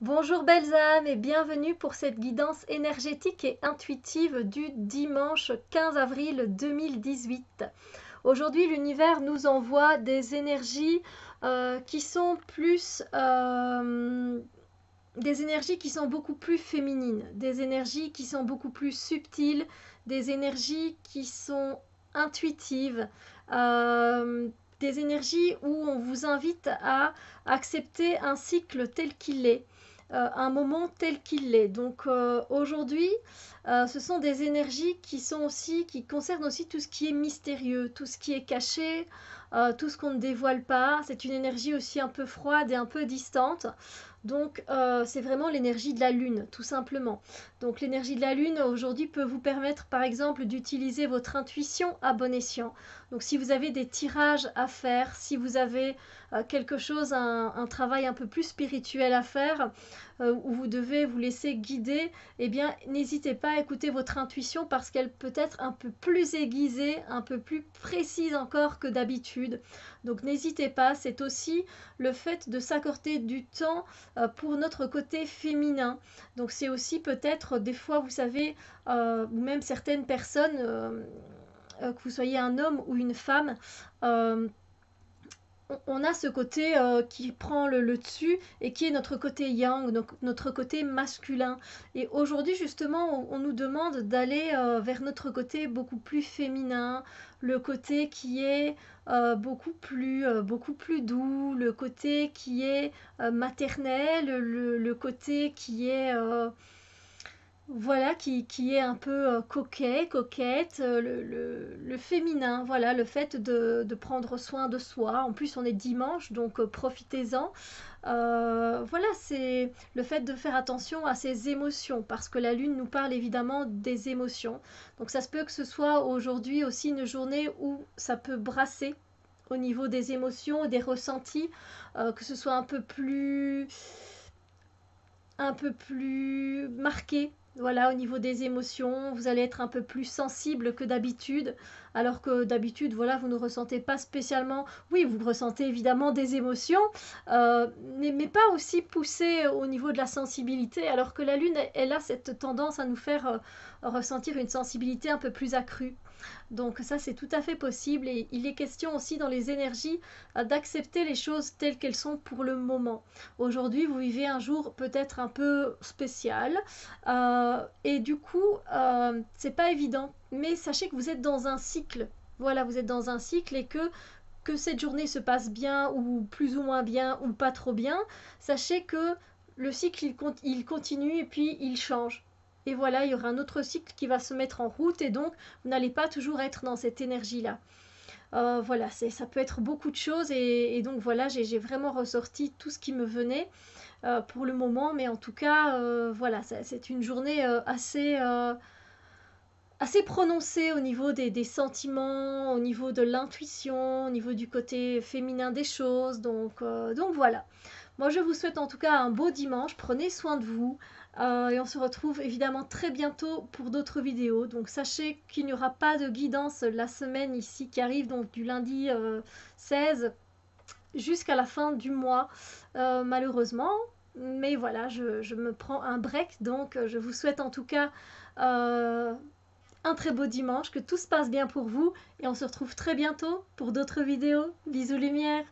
Bonjour belles âmes et bienvenue pour cette guidance énergétique et intuitive du dimanche 15 avril 2018. Aujourd'hui, l'univers nous envoie des énergies qui sont des énergies qui sont beaucoup plus féminines, des énergies qui sont beaucoup plus subtiles, des énergies qui sont intuitives, euh, des énergies où on vous invite à accepter un cycle tel qu'il est, un moment tel qu'il est. Donc aujourd'hui, ce sont des énergies qui concernent aussi tout ce qui est mystérieux, tout ce qui est caché, tout ce qu'on ne dévoile pas. C'est une énergie aussi un peu froide et un peu distante. Donc c'est vraiment l'énergie de la lune, tout simplement. Donc l'énergie de la lune aujourd'hui peut vous permettre par exemple d'utiliser votre intuition à bon escient. Donc si vous avez des tirages à faire, si vous avez quelque chose, un travail un peu plus spirituel à faire, où vous devez vous laisser guider, eh bien n'hésitez pas à écouter votre intuition parce qu'elle peut être un peu plus aiguisée, un peu plus précise encore que d'habitude. Donc n'hésitez pas, c'est aussi le fait de s'accorder du temps pour notre côté féminin. Donc c'est aussi peut-être des fois, vous savez, ou même certaines personnes, que vous soyez un homme ou une femme, euh, on a ce côté qui prend le dessus et qui est notre côté yang, notre côté masculin. Et aujourd'hui, justement, on nous demande d'aller vers notre côté beaucoup plus féminin, le côté qui est beaucoup plus doux, le côté qui est maternel, le côté qui est voilà, qui est un peu coquette, le féminin, voilà, le fait de prendre soin de soi. En plus, on est dimanche, donc profitez-en. Voilà, c'est le fait de faire attention à ses émotions, parce que la Lune nous parle évidemment des émotions. Donc ça se peut que ce soit aujourd'hui aussi une journée où ça peut brasser au niveau des émotions, des ressentis, que ce soit un peu plus marqué. Voilà, au niveau des émotions, vous allez être un peu plus sensible que d'habitude, alors que d'habitude, voilà, vous ne ressentez pas spécialement. Oui, vous ressentez évidemment des émotions, mais pas aussi poussées au niveau de la sensibilité, alors que la Lune, elle a cette tendance à nous faire ressentir une sensibilité un peu plus accrue. Donc ça, c'est tout à fait possible et il est question aussi dans les énergies d'accepter les choses telles qu'elles sont pour le moment. Aujourd'hui, vous vivez un jour peut-être un peu spécial et du coup, c'est pas évident. Mais sachez que vous êtes dans un cycle. Voilà, vous êtes dans un cycle et que cette journée se passe bien ou plus ou moins bien ou pas trop bien, sachez que le cycle il continue et puis il change. Et voilà, il y aura un autre cycle qui va se mettre en route et donc vous n'allez pas toujours être dans cette énergie-là. Voilà, ça peut être beaucoup de choses et donc voilà, j'ai vraiment ressorti tout ce qui me venait pour le moment, mais en tout cas, voilà, c'est une journée assez prononcée au niveau des sentiments, au niveau de l'intuition, au niveau du côté féminin des choses. Donc voilà. Moi, je vous souhaite en tout cas un beau dimanche. Prenez soin de vous. Et on se retrouve évidemment très bientôt pour d'autres vidéos. Donc sachez qu'il n'y aura pas de guidance la semaine ici qui arrive, donc du lundi 16 jusqu'à la fin du mois, malheureusement. Mais voilà, je me prends un break. Donc je vous souhaite en tout cas un très beau dimanche, que tout se passe bien pour vous. Et on se retrouve très bientôt pour d'autres vidéos. Bisous lumière.